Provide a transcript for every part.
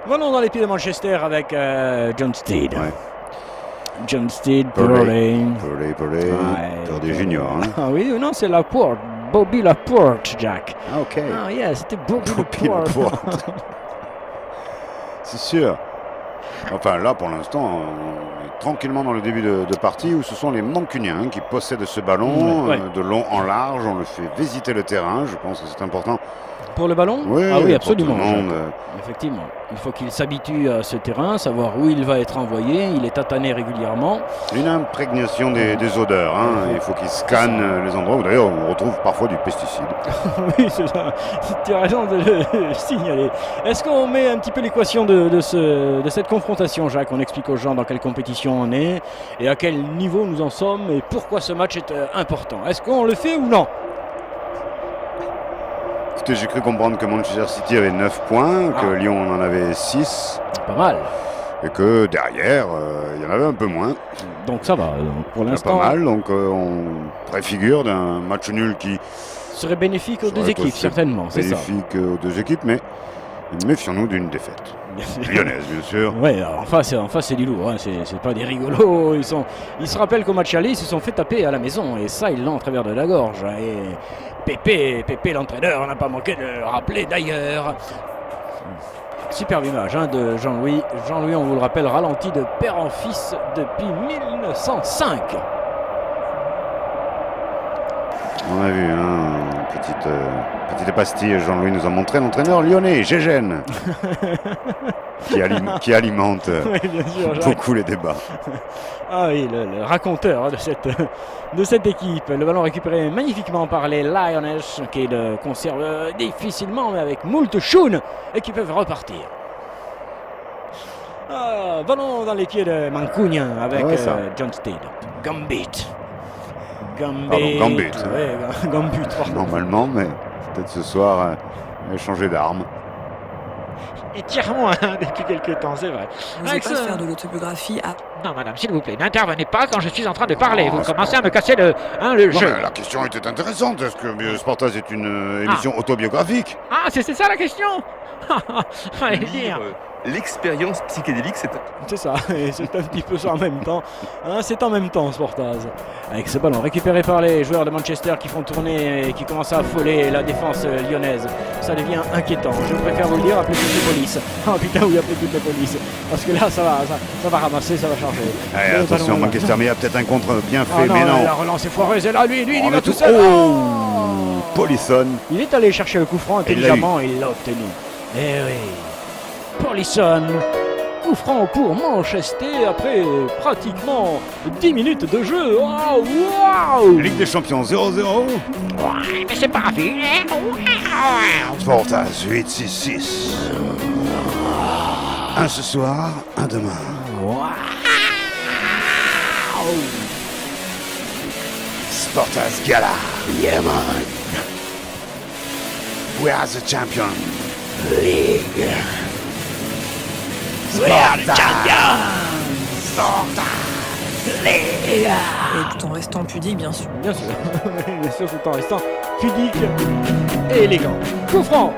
Venons dans les pieds de Manchester avec John Steed. Ouais. John Steed, Purley, Ouais. Tour des juniors. Hein. Ah oui, non, c'est Laporte. Bobby Laporte, Jack. Ah, ok. Ah, yeah, c'était Bobby Bobby Laporte. C'est sûr. Enfin, là, pour l'instant, on est tranquillement dans le début de partie où ce sont les Mancuniens qui possèdent ce ballon Ouais. de long en large. On le fait visiter le terrain. Je pense que c'est important. Pour le ballon? Oui, Ah oui, pour absolument. tout le monde. Effectivement. Il faut qu'il s'habitue à ce terrain, savoir où il va être envoyé. Il est tatané régulièrement. Une imprégnation des odeurs. Hein. Il faut qu'il scanne les endroits où d'ailleurs on retrouve parfois du pesticide. Oui, c'est ça. Tu as raison de le signaler. Est-ce qu'on met un petit peu l'équation de cette confrontation, Jacques? On explique aux gens dans quelle compétition on est et à quel niveau nous en sommes et pourquoi ce match est important. Est-ce qu'on le fait ou non? Écoutez, j'ai cru comprendre que Manchester City avait 9 points, que Ah. Lyon en avait 6 Pas mal. et que derrière, il y en avait un peu moins. Donc ça va. Donc pour Il y en a l'instant, pas mal, donc on préfigure d'un match nul qui serait bénéfique aux deux serait équipes, aussi certainement. C'est ça. bénéfique aux deux équipes, mais méfions-nous d'une défaite. Lyonnaise, bien sûr. Ouais, en face c'est du lourd, hein. C'est pas des rigolos. Ils se rappellent qu'au match aller, ils se sont fait taper à la maison et ça, ils l'ont en travers de la gorge. Et Pépé l'entraîneur, n'a pas manqué de le rappeler d'ailleurs. Superbe image hein, de Jean-Louis. Jean-Louis, on vous le rappelle, ralenti de père en fils depuis 1905. On a vu, hein, petite pastille, Jean-Louis nous a montré l'entraîneur lyonnais, Gégène, qui alimente Oui, bien sûr, Jacques. beaucoup les débats. Ah oui, le raconteur hein, de cette équipe. Le ballon récupéré magnifiquement par les Lions qui le conservent difficilement mais avec moult choune et qui peuvent repartir. Ah, ballon dans les pieds de Mancunien avec Ouais, ça. John Steed. Gambit. Pardon, Gambit. Ouais, Gambit. pardon. Normalement, mais peut-être ce soir, il a changé d'arme. Et tire-moi depuis quelques temps, c'est vrai. Vous n'osez pas faire de l'autobiographie à... Non, madame, s'il vous plaît, n'intervenez pas quand je suis en train de parler. Vous commencez à me casser le Non, jeu. mais la question était intéressante. Est-ce que Sportaz est une émission autobiographique? Ah, c'est ça la question. Fallait le dire. L'expérience psychédélique, C'est ça, et c'est un petit peu ça en même temps. Hein, c'est en même temps, Sportaz. Avec ce ballon récupéré par les joueurs de Manchester qui font tourner et qui commencent à affoler la défense lyonnaise. Ça devient inquiétant. Je préfère vous le dire, appelez toutes les polices. Ah putain, oui, appelez toutes les polices. Parce que là, ça va ramasser, ça va charger. Allez, Le attention, ballon, Manchester, mais il y a peut-être un contre bien fait, Ah non, mais non. la relance est foireuse. Et là, lui, il On va est tout tout- seul. Oh, Polisson. Il est allé chercher le coup franc Et il l'a intelligemment et il l'a obtenu. Eh oui. Polisson. Coup franc pour Manchester après pratiquement 10 minutes de jeu. Waouh, waouh. Ligue des Champions 0-0. Ouais, mais c'est pas fini. Sportaz 8-6-6. Un ce soir, un demain. Sportaz Gala. Yeah, man. We are the champion. League. We are the champion. Sportaz League. Et tout en restant pudique, bien sûr. Bien sûr, bien sûr, tout en restant pudique et élégant. Coup franc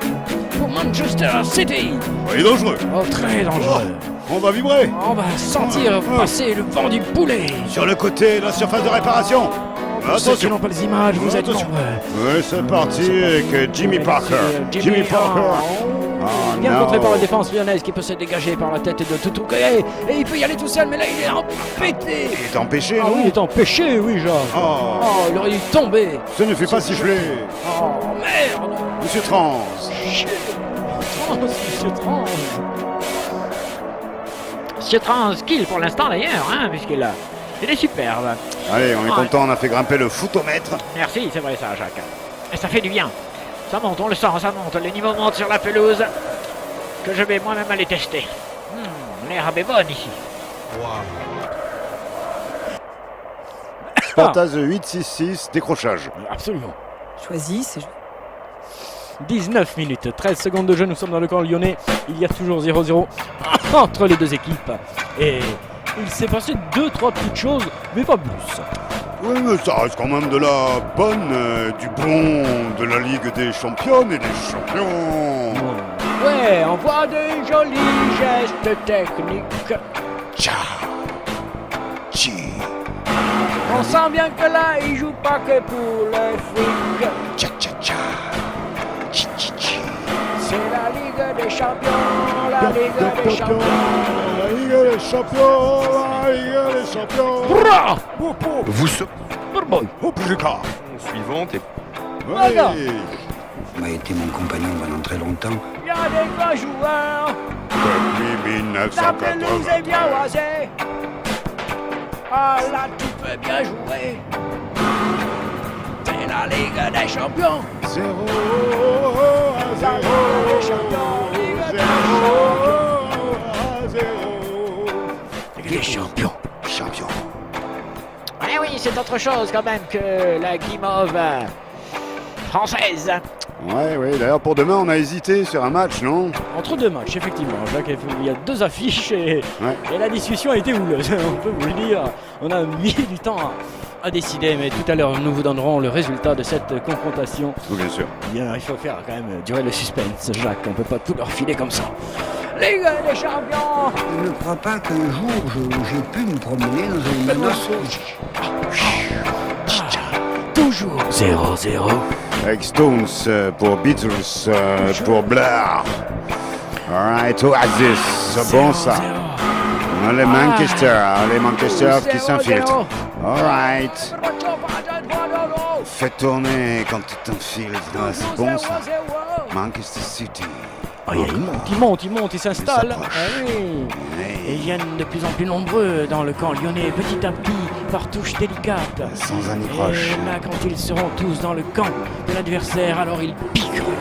pour Manchester City. Il est dangereux. Oh, très dangereux. On va vibrer. On va sentir passer le vent du poulet. Sur le côté de la surface de réparation. Pour ceux qui Attention. n'ont pas les images, vous êtes Attention. nombreux. Oui, c'est parti avec Jimmy Parker. Jimmy Parker. Ah, Bien non. contré par la défense lyonnaise qui peut se dégager par la tête de Tutuke. Et il peut y aller tout seul, mais là il est empêté. Il est empêché, Ah non oui, il est empêché, oui, genre. Oh, Oh, il aurait dû tomber. ça ne fait pas siffler. Oh, merde. Monsieur Trans. Shit. Monsieur Trans. C'est un skill pour l'instant d'ailleurs, hein, puisqu'il est superbe. Allez, on est content, on a fait grimper le footomètre. Merci, c'est vrai ça, Jacques. Et ça fait du bien. Ça monte, on le sent, ça monte. Les niveaux montent sur la pelouse. Que je vais moi-même aller tester. L'herbe est bonne ici. Sportaz 8-6-6, décrochage. Absolument. Choisi, c'est... 19 minutes, 13 secondes de jeu, nous sommes dans le camp lyonnais. Il y a toujours 0-0 entre les deux équipes. Et il s'est passé 2-3 petites choses, mais pas plus. Oui, mais ça reste quand même de la bonne, du bon, de la Ligue des Champions et des Champions. Ouais, on voit de jolis gestes techniques. Tcha. Chi. On sent bien que là, il joue pas que pour le fric. Tcha tcha tcha. Chi chi chi. C'est la Ligue des Champions, la Ligue des Champions. La Ligue des Champions, la Ligue des Champions. Bra! Vous serez Oh, plus de cas. suivante et Voilà. m'a été mon compagnon pendant très longtemps. Il y a des grands joueurs, Depuis la pelouse est 1980. bien rasée. Ah là, tu peux bien jouer. C'est la Ligue des Champions. 0 à La 0. Ligue des Champions, Ligue des 0 à 0. Ligue des Champions. Champion. Eh oui, c'est autre chose quand même que la guimauve française. Ouais, d'ailleurs pour demain on a hésité sur un match, non? Entre deux matchs, effectivement. Jacques, il y a deux affiches et la discussion a été houleuse, on peut vous le dire. On a mis du temps à décider, mais tout à l'heure nous vous donnerons le résultat de cette confrontation. Oui, bien sûr. Bien, il faut faire quand même durer le suspense, Jacques. On peut pas tout leur filer comme ça. Ligue des Champions. Je ne crois pas qu'un jour j'ai pu me promener dans un manoir. Toujours 0-0. Avec Stones pour Beatles, pour Blair. Alright, Oasis, c'est bon ça. Les Manchester qui s'infiltrent. Alright. Fais tourner quand tu t'infiltres. Ah, c'est bon ça. Manchester City. Oh, il monte, il s'installe. Il s'approche. Ah oui. Et Hey, ils viennent de plus en plus nombreux dans le camp lyonnais, petit à petit, par touche délicate. sans Et anicroche. là, quand ils seront tous dans le camp de l'adversaire, alors ils piqueront.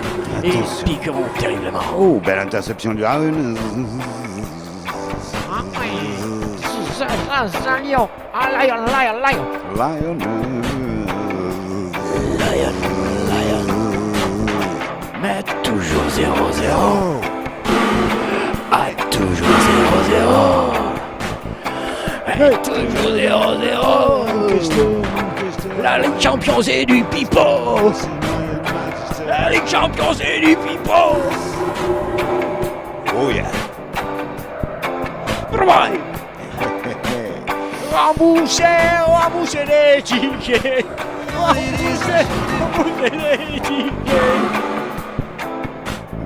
Et ils Attention. piqueront terriblement. Oh, belle interception du Harun. Ah oui, c'est un lion. Un lion. Lion. Mais toujours 0-0. Oh. Ah, toujours 0-0. Toujours 0-0. La Ligue Champions et du pipeau. La Ligue Champions et du pipeau. Oh yeah. Right. Rembourser les tickets. Rembourser les tickets.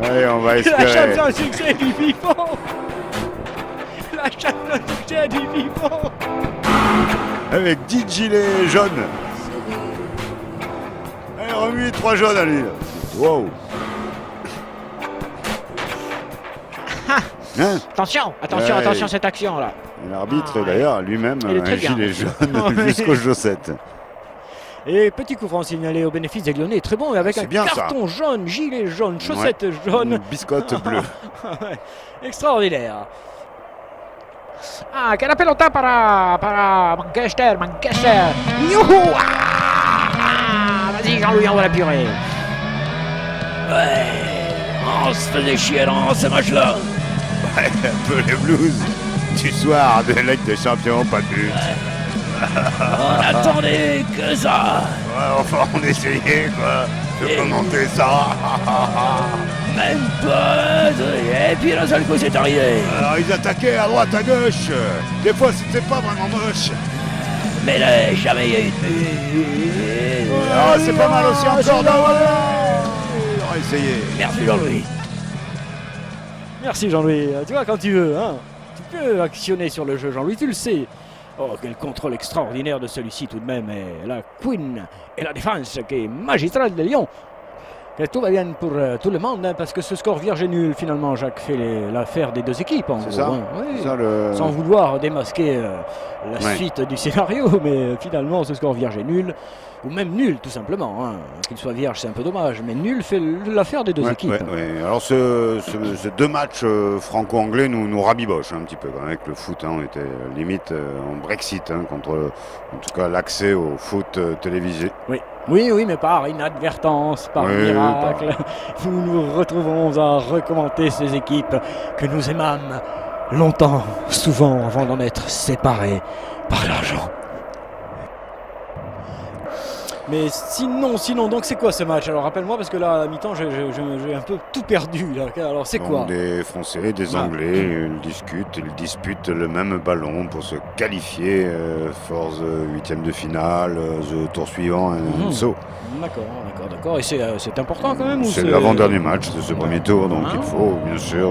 Allez, on va La espérer. Champions succès du pipeau. La Champions succès du pipeau. Avec 10 gilets jaunes. Allez, remue 3 jaunes à lui. Là. Wow. Hein? Attention cette action là. Et l'arbitre, Ah, ouais. d'ailleurs, lui-même, Il est un très bien. gilet jaune Ouais. jusqu'aux chaussettes. Et petit coup franc signalé au bénéfice des Lyonnais, très bon, et avec C'est un bien, ça. carton jaune, gilet jaune, chaussettes jaunes. Une biscotte bleue. Ouais, extraordinaire. Ah, que la pelota para Manchester. Youhou! Ah, vas-y Jean-Louis, on va la purée. Ouais, on se faisait chier dans ce match-là. Ouais, un peu les blues du soir de Ligue des Champions, pas de but. On attendait que ça. Ouais, enfin, on essayait, quoi, de commenter ça. Même pas. Et puis d'un seul coup, c'est arrivé. Alors, ils attaquaient à droite, à gauche. Des fois, c'était pas vraiment moche. Mais là, jamais il y a eu de but. Ah, c'est pas mal aussi encore. On va essayer. Merci Jean-Louis. Merci Jean-Louis. Tu vois, quand tu veux, hein, tu peux actionner sur le jeu, Jean-Louis, tu le sais. Oh, quel contrôle extraordinaire de celui-ci tout de même. Et la Queen et la défense qui est magistrale de Lyon. Que tout va bien pour tout le monde, hein, parce que ce score vierge et nul, finalement, Jacques, fait l'affaire des deux équipes. En C'est gros, ça, hein. Oui. ça le... Sans vouloir démasquer la Ouais. suite du scénario, mais finalement, ce score vierge et nul, ou même nul, tout simplement. Hein. Qu'il soit vierge, c'est un peu dommage, mais nul fait l'affaire des deux équipes. Ouais. Alors ces deux matchs franco-anglais nous rabibochent un petit peu. Avec le foot, hein, on était limite en Brexit contre, en tout cas, l'accès au foot télévisé. Oui, mais par inadvertance, par Oui, miracle, nous nous retrouvons à recommenter ces équipes que nous aimâmes longtemps, souvent avant d'en être séparés par l'argent. Mais sinon, donc c'est quoi ce match? Alors rappelle-moi parce que là, à la mi-temps, j'ai un peu tout perdu. Là. Alors c'est quoi? Des Français, des Anglais, ils disputent le même ballon pour se qualifier for the huitième de finale, the tour suivant, and so. D'accord. Et c'est important quand même ou C'est l'avant-dernier match de ce premier tour, donc il faut bien sûr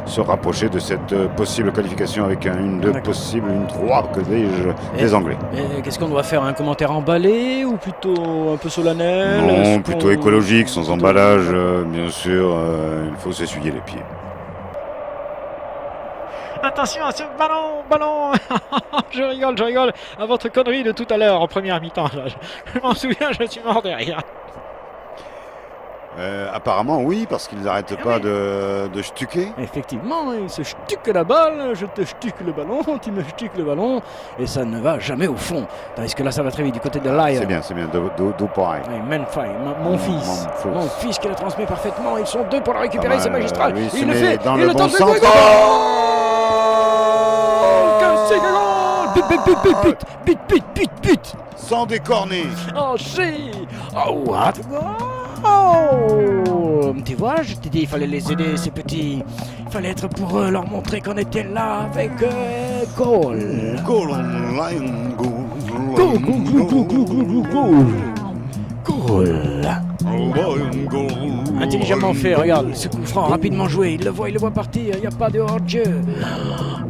se rapprocher de cette possible qualification avec une 3 que dis-je, des Anglais. Et qu'est-ce qu'on doit faire? Un commentaire emballé ou plutôt un peu solennel? Non, plutôt écologique, sans emballage, bien sûr, il faut s'essuyer les pieds. Attention à ce ballon. Je rigole à votre connerie de tout à l'heure en première mi-temps. Je m'en souviens, je suis mort de rire. Apparemment oui, parce qu'ils n'arrêtent pas de stuquer. Effectivement, il se stuque la balle, je te stuque le ballon, tu me stuques le ballon, et ça ne va jamais au fond. Tandis que là, ça va très vite du côté de Lyon. C'est bien, do pareil. Oui, Menfai, mon fils qui le transmet parfaitement. Ils sont deux pour le récupérer, c'est magistral. Lui, il le fait, dans il le bon sens. But. Sans décorner. Oh, what? Oh, tu vois, je t'ai dit, il fallait les aider, ces petits. Il fallait être pour eux, leur montrer qu'on était là avec Cole. Goal on Lion, Goal. Intelligemment fait, regarde, ce coup franc, rapidement joué, il le voit partir, il n'y a pas de hors-jeu.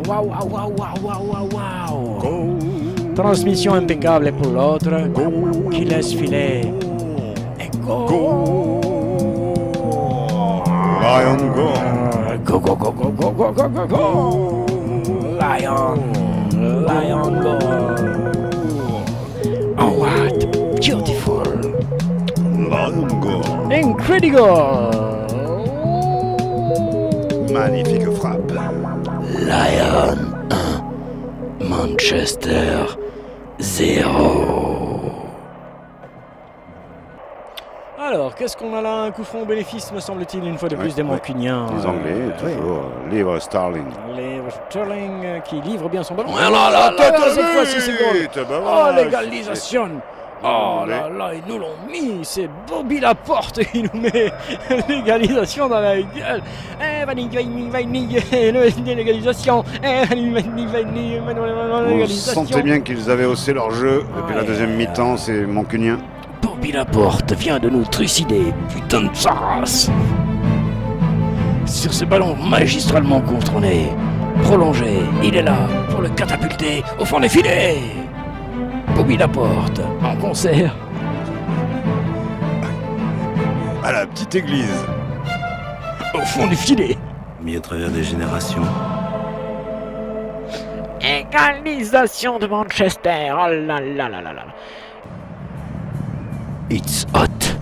Waouh. Transmission impeccable pour l'autre, qui laisse filer. Et go. Lion go. Go. Lion go. Oh, what beautiful. Lion go. Incredible. Magnifique frappe. Lyon 1, Manchester 0. Alors, qu'est-ce qu'on a là? Un coup franc au bénéfice, me semble-t-il, une fois de plus des Mancuniens. Les Anglais, toujours. Livre Starling. Sterling qui livre bien son ballon. Ah là, cette fois-ci, c'est goal. Oh, l'égalisation. Oh là, ils nous l'ont mis. C'est Bobby Laporte qui nous met l'égalisation dans la gueule. L'égalisation. On sentait bien qu'ils avaient haussé leur jeu. Depuis la deuxième mi-temps, c'est Mancunien. Bobby Laporte vient de nous trucider, putain de sa race. Sur ce ballon magistralement contourné, prolongé, il est là pour le catapulter au fond des filets. Bobby Laporte, en concert. À la petite église. Au fond du filet. Mis à travers des générations. Égalisation de Manchester. Oh là là. It's hot.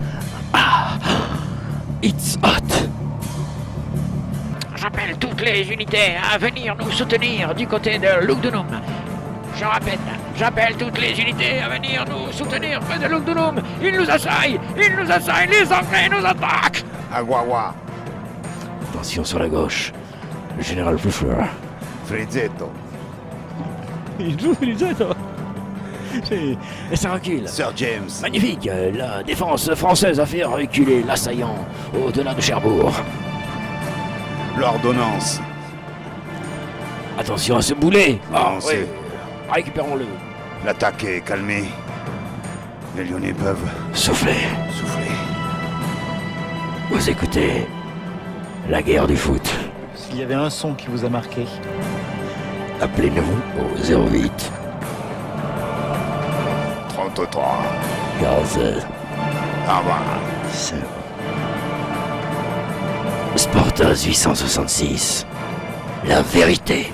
It's hot. J'appelle toutes les unités à venir nous soutenir du côté de Lugdunum. Je répète, j'appelle toutes les unités à venir nous soutenir près de Lugdunum. Ils nous assaillent, les Anglais nous attaquent. Aguawa. Attention sur la gauche. Le général Pfeffer. Frizzetto. Il joue Frizzetto. Et ça recule. Sir James. Magnifique. La défense française a fait reculer l'assaillant au-delà de Cherbourg. L'ordonnance. Attention à ce boulet. Avancez. Oui. Récupérons-le. L'attaque est calmée. Les Lyonnais peuvent Soufflez. Vous écoutez la guerre du foot. S'il y avait un son qui vous a marqué. Appelez-nous au 08 33. 15 Ah Sportaz 866. La vérité.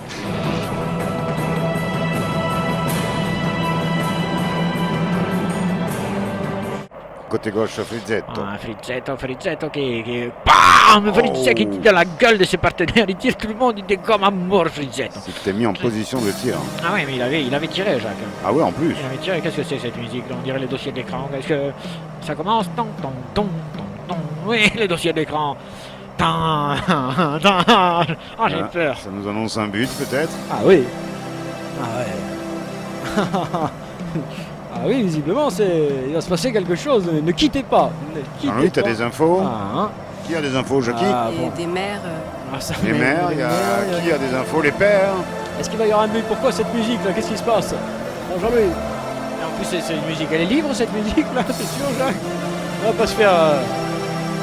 Côté gauche, Frizzetto. Frizzetto qui bam, Frizzetto qui tire dans la gueule de ses partenaires, il tire tout le monde, il dégomme à mort Frizzetto. C'était mis en position de tir. Ah ouais, mais il avait tiré, Jacques. Ah ouais, en plus. Il avait tiré, qu'est-ce que c'est cette musique? On dirait les dossiers d'écran. Qu'est-ce que ça commence? Oui, les dossiers d'écran. Ah, j'ai peur. Ça nous annonce un but peut-être. Ah oui. Ah ouais. Ah oui, visiblement, il va se passer quelque chose. Ne quittez pas. Ne quittez Jean-Louis, tu as pas. des infos? Ah, Qui a des infos, Jackie? Ah, Et bon. des mères. Ah, ça, Les mais- mères, il y a qui a des infos? Les pères? Est-ce qu'il va y avoir un but? Pourquoi cette musique là? Qu'est-ce qui se passe? Bon, Jean-Louis. Et en plus, c'est une musique. Elle est libre cette musique là, t'es sûr, Jacques? On va pas se faire.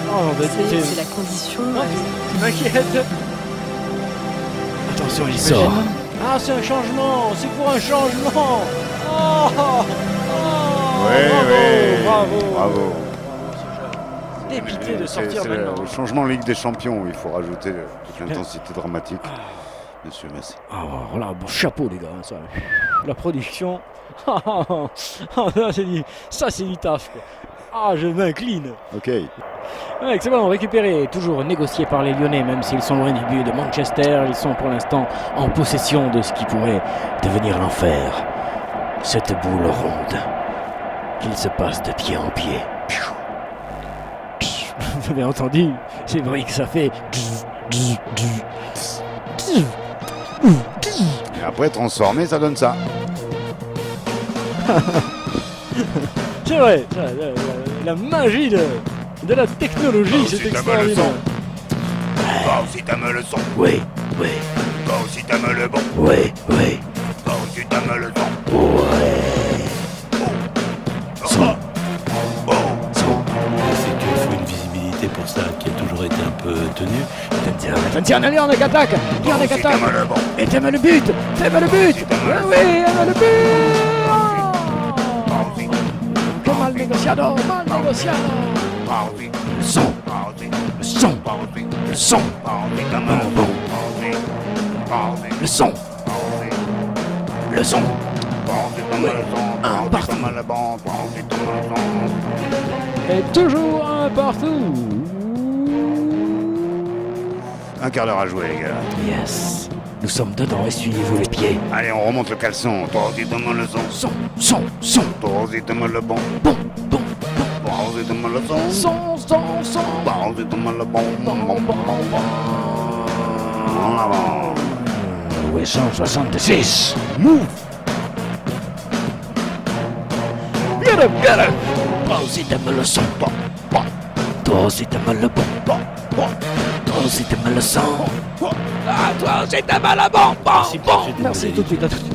Non, C'est la condition. Non, tu m'inquiètes. Attention, il sort. Ah, c'est un changement. C'est pour un changement. Oh, oh, Ouais, bravo, ouais. bravo. Bravo. Dépité de sortir C'est maintenant. le changement Ligue des Champions où il faut rajouter toute l'intensité dramatique. Monsieur, merci. Ah, voilà, bon chapeau les gars, hein, ça. La production. Ça c'est du taf quoi. Ah, je m'incline. Ok. Ouais, c'est bon, récupéré, toujours négocié par les Lyonnais, même s'ils sont loin du but de Manchester, ils sont pour l'instant en possession de ce qui pourrait devenir l'enfer. Cette boule ronde, qu'il se passe de pied en pied. Vous avez entendu ces bruits que ça fait. Et après, transformé, ça donne ça. C'est vrai, la magie de la technologie, c'est extraordinaire. Toi aussi t'aimes le son. Oui, oui, Toi aussi t'aimes le bon. oui, oui. Toi aussi t'aimes le son. Son. C'est qu'il faut une visibilité pour ça qui a toujours été un peu tenue. Attention, allez, on attaque. Toi On aussi attaque. t'aimes le bon. Et t'aimes le but. T'aimes le but. Oui, t'aimes le but. Que mal négociado, mal négociado. Toi aussi. Le son, Toi aussi. le son, Toi aussi. le son, Toi aussi t'aimes le bon. Toi aussi. Toi aussi. le son, Toi aussi. le son. Toi aussi t'aimes le son. Toi aussi partout. t'aimes le bon. Toi aussi t'aimes le son. Et toujours un partout. Un quart d'heure à jouer, les gars. Yes. Nous sommes dedans, essuyez-vous les pieds. Allez, on remonte le caleçon. Toi aussi t'aimes le son. Son. Toi aussi t'aimes le bon. Bon. Toi aussi t'aimes le son. Son. Toi aussi t'aimes le bon. En avant. 866. Move. Viens. Toi aussi t'aimes le son. Toi aussi t'aimes le bon. Toi aussi t'aimes le son. Ah, toi aussi t'aimes le bon. Merci tout de suite. À tout de suite.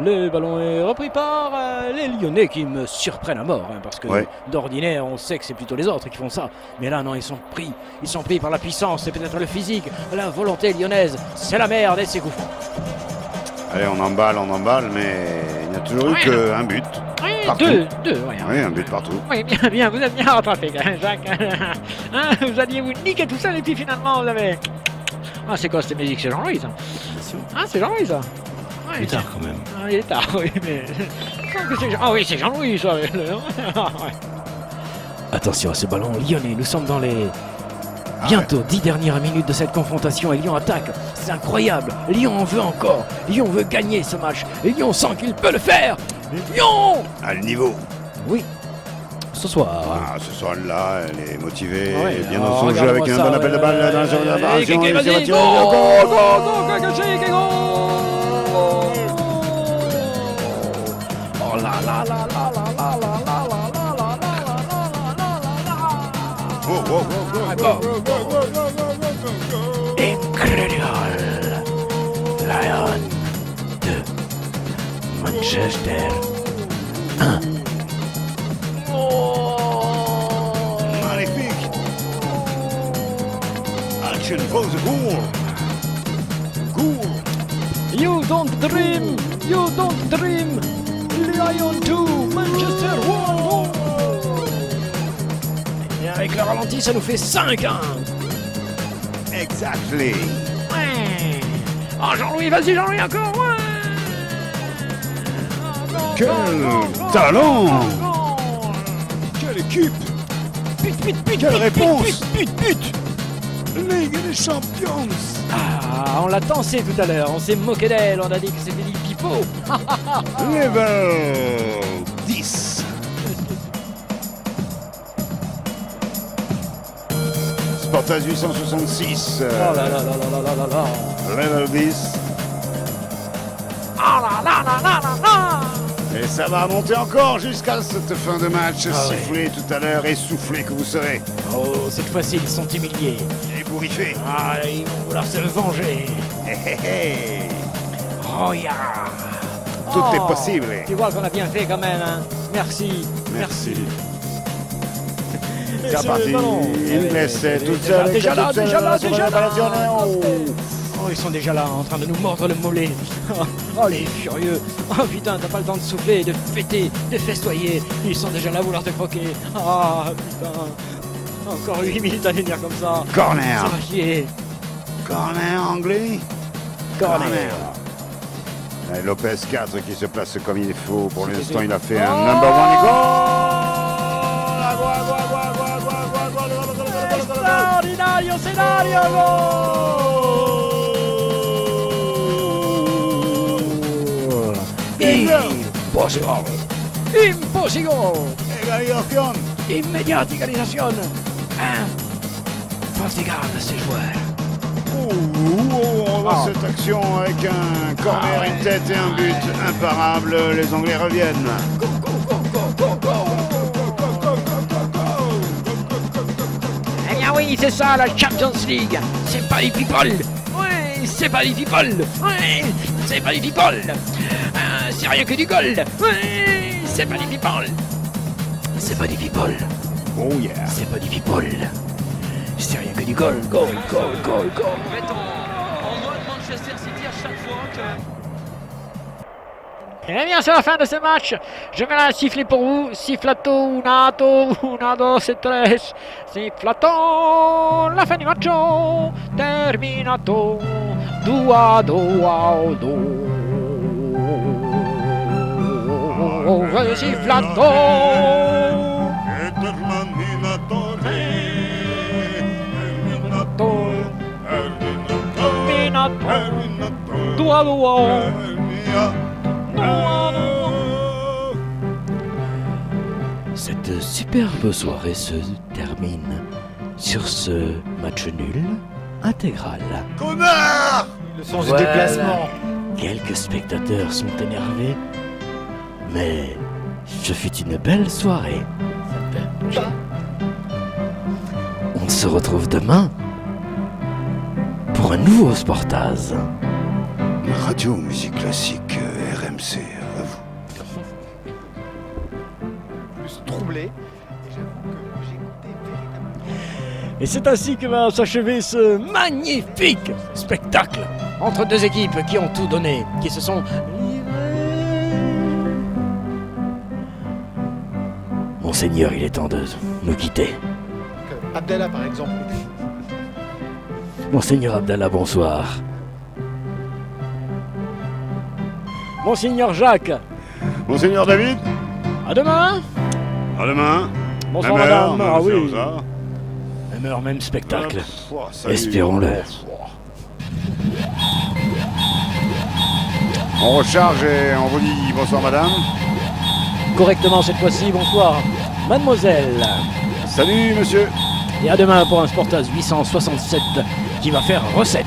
Le ballon est repris par les Lyonnais qui me surprennent à mort, hein, parce que Ouais. d'ordinaire on sait que c'est plutôt les autres qui font ça, mais là non, ils sont pris par la puissance, c'est peut-être le physique, la volonté lyonnaise, c'est la merde et c'est coup franc. Allez, on emballe, mais il n'y a toujours eu qu'un but. Oui, Partout. deux, ouais. Oui, un but partout. Oui, bien, vous êtes bien rattrapé, Jacques. Hein, vous alliez vous niquer tout seul et puis finalement vous avez... Ah, c'est quoi cette musique? C'est Jean-Louis, ça? Ah, c'est Jean-Louis, ça? Ouais, Plus tard quand même. Ah, il est tard, oui, mais... Je pense que c'est Ah oui, c'est Jean-Louis, ça. Ouais. Attention à ce ballon lyonnais, nous sommes dans les bientôt 10 dernières minutes de cette confrontation et Lyon attaque, c'est incroyable, Lyon en veut encore, Lyon veut gagner ce match, et Lyon sent qu'il peut le faire, Lyon. À le niveau. Oui, ce soir. Ah, ce soir-là, elle est motivée, Ouais, et bien alors, dans son jeu avec un regarde-moi bon ça, appel de balle dans la zone de la barre. Vas-y, Attention, vas-y, il va tirer, go, le goal. Oh là là là là là là là là là là là là là. Incredible Lion de Manchester 1. Magnifique. Action for the goal. Goal. You don't dream, Lion 2, Manchester 1. Et avec le ralenti, ça nous fait 5-1. Exactly. Ouais. Oh, Jean-Louis, vas-y, Jean-Louis, encore, ouais. Quel talent. Quelle équipe. Quelle réponse. Ligue des Champions. Ah, on l'a tensé tout à l'heure, on s'est moqué d'elle, on a dit que c'était des pipeaux. Level 10. Sportas 866. Oh là là là là là là là là. Level 10. Ah là là là là là là. Et ça va monter encore jusqu'à cette fin de match. Ah ouais. Sifflé tout à l'heure et soufflé que vous serez. Oh, cette fois-ci, ils sont humiliés. Ébouriffé. Ah, ils vont vouloir se venger. Hé hé hé. Oh, yeah. Tout Oh, est possible. Tu vois qu'on a bien fait quand même, hein. Merci. Merci. Et C'est parti. ballon. Il laisse toute seule. Déjà là, toute déjà seule là, sur déjà la là. balle. Oh. Oh, ils sont déjà là, en train de nous mordre le mollet. Oh, les furieux. Oh, putain, t'as pas le temps de souffler, de fêter, de festoyer. Ils sont déjà là à vouloir te croquer. Ah, putain. Encore 8 minutes à venir comme ça. Corner. Ça va chier. Corner anglais. Corner. Et Lopez 4 qui se place comme il faut. Pour C'est l'instant, fait. il a fait un Oh. number one et goal. Straordinario scenario, gol! Impossible! Impossible! Égalisation. Inmediata égalisation! Fatigal ces joueurs! On voit Oh. cette action avec un corner, une tête et un but imparable. Les Anglais reviennent. Eh bien oui, c'est ça la Champions League. C'est pas les people. Oui, c'est pas les people. Oui, c'est pas les people. C'est rien que du gold. Oui, c'est pas les people. C'est pas des people. Oh yeah. C'est pas des people. C'est rien que du gold. Goal, goal, goal, goal. Eh bien, c'est la fin de ce match. Je vais la siffler pour vous. Sifflato, una, dos, tres. Sifflato, la fin du match. Terminato. 2-2. Sifflato. Terminato. 2-2. Cette superbe soirée se termine sur ce match nul intégral. Connard. Le sens Voilà. du déplacement. Quelques spectateurs sont énervés, mais ce fut une belle soirée. On se retrouve demain pour un nouveau Sportaz. Radio Musique Classique RMC. À vous. Plus troublé. Et j'avoue que j'ai écouté véritablement. Et c'est ainsi que va s'achever ce magnifique spectacle entre deux équipes qui ont tout donné, qui se sont livrées. Monseigneur, il est temps de nous quitter. Abdallah, par exemple. Monseigneur Abdallah, bonsoir. Monseigneur Jacques, Monseigneur David. à demain. À demain. Bonsoir Même heure, madame. même Ah oui. ça. Même heure, même spectacle. Salut. Espérons-le. On recharge et on vous dit bonsoir madame. Correctement cette fois-ci, bonsoir mademoiselle. Salut monsieur. Et à demain pour un Sportaz 867 qui va faire recette.